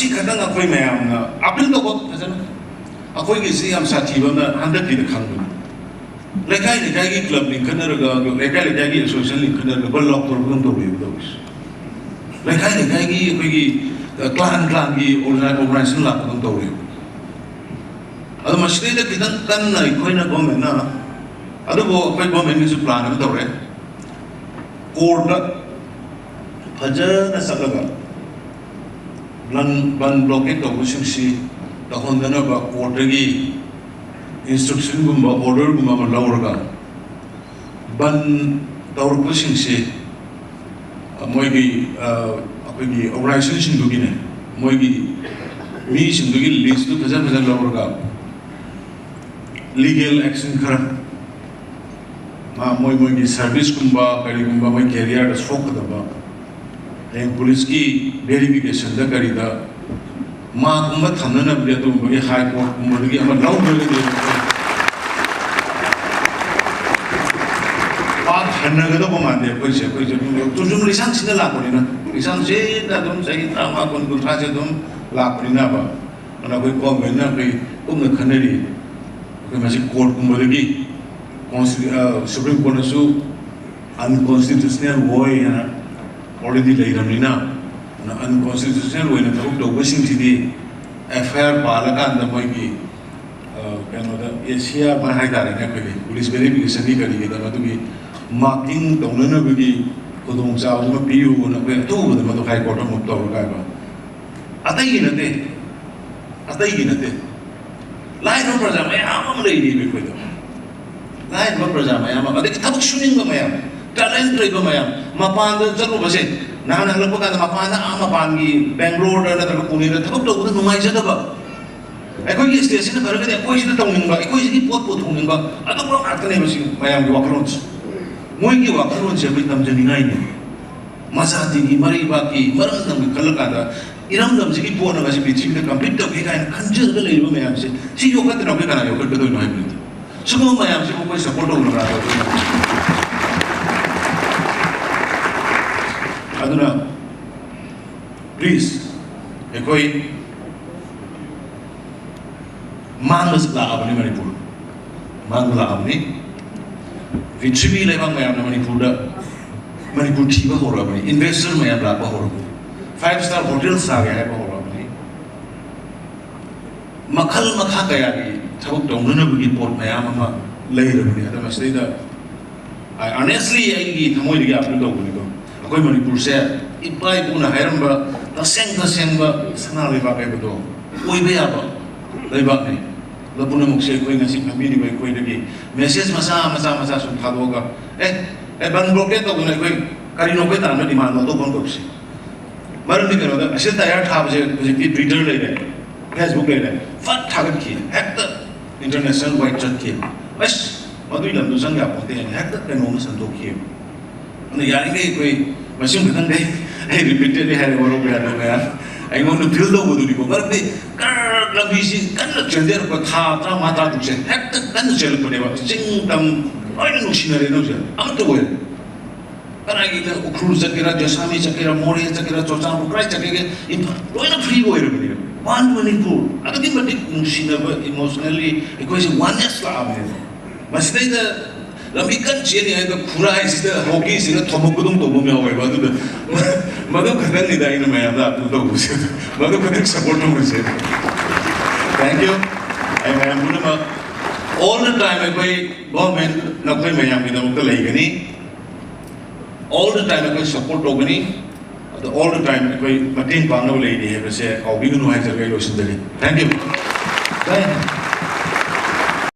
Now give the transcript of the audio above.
masi khadang akhoi mayam na apil to bot phajana akhoi gi si am sathi bana 100 ki khang bu lekai gi club ni khanar ga lekai gi association ni khanar ga bal lok tor bum to bi do lekai gi akhoi gi clan gi organization la bum to bi adu masi da kidan kan na akhoi na government na adu bo akhoi government ni su plan am to re court da phajana sakaga ban blockade to busing si tahon dana ba court gi instruction gumba order gumba ma lawrga ban tawr busing si moi gi apoi gi organization du gi ne moi gi mi sing du gi list tu phajan lawrga legal action khara ma moi gi service gumba kari gumba moi career da stroke da ba police की verification दा करी दा माँ कुम्बा थाना ना बिया तो बगे high court कुम्बा लगी अमर लाउ बगे दे बात हन्ना का तो बमाने कोई से तो जो लिसान सीने लापरी ना लिसान से दा तुम सही ड्रामा कौन कुछ से तुम लापरी ना बा ना कोई गवर्नमेंट ना कोई तुमने खनेरी कोई मसी court कुम्बा लगी सुप्रीम कोर्ट ने सु unconstitutional way है ना already later na unconstitutional way na thuk do washing city FIR palakan da moi gi kano da Asia ba hai da ne ko police verification ni kari da ma tu gi marking dong na gi kodong sa ma piu na ko to da ma to high court mo to ga ba atai gi na te lai no praja ma ya ma le ni ko do lai no praja ma ya ma da thak shuning ma ya talent rai ba mayam mapan da jaru base na halak ka da mapan da mapan gi Bangalore da ta Pune da thak to da numai jada ba ai gi station ka ga koi da tong ning ba koi gi pot thong ning ba adu ko at ne basi mayam gi wakron moi gi wakron se bai tam jani ngai ne masa ti gi mari ba ki maram nam gi kal ka da iram dam ji gi po na ga si bichi da complete to ge ga khanjir da le ba mayam se si yo ka da ka na yo ka da no hai bi so ko mayam se ko support ho na ra aduna please ekoi mangas la abni manipur mangla abni vichimi le bang mayam na manipur da manipur thiba hora bani investor mayam la ba hora 5-star hotel sa ga ba hora bani makhal makha kaya gi thabuk dong na bi port mayam ma lai ra bani ada masai da honestly ai gi thamoi ri apni do bani ko koi manipur se ipai puna hairam ba taseng ba sana le ba kai do koi be ya ba le ba ni la puna muk se koi ngasi kami ni bai koi de message masa sun tha do ga ban blockade to na koi kari no koi ta na demand no to kon ko se maram ni karo da asil ta ya tha ba se ki Twitter le ne Facebook le ne fat tha ga ki hack the international white chat ki bas madui lam du sang ga pote ne hack the no san to ki ne yari ke koi masing kadang dai repeated hai boro be ada ya ai ngom nu feel do bodu ni ko mar be kar la bisi kan la chender ko tha tra mata du se hek tak kan jel ko ne ba sing tam ai nu sinare no ja am to boy kan ai ta ukru zakira jasami zakira mori zakira chocha ko krai zakege in loina free boy ro ni one manipur ada di mati sinaba emotionally ko is oneness la ame masdai da lambi kan cheni ai da khura is da hockey is da thomokudum to me awai ba da madu khadan ni da ina ma da tu to buse madu khadan support to buse thank you I am gonna all the time I koi government na koi mayam ni da mukta lai gani all the time I koi support to gani all the time I koi matin pangna lai ni hai se au bi nu hai sa kai lo sin dali thank you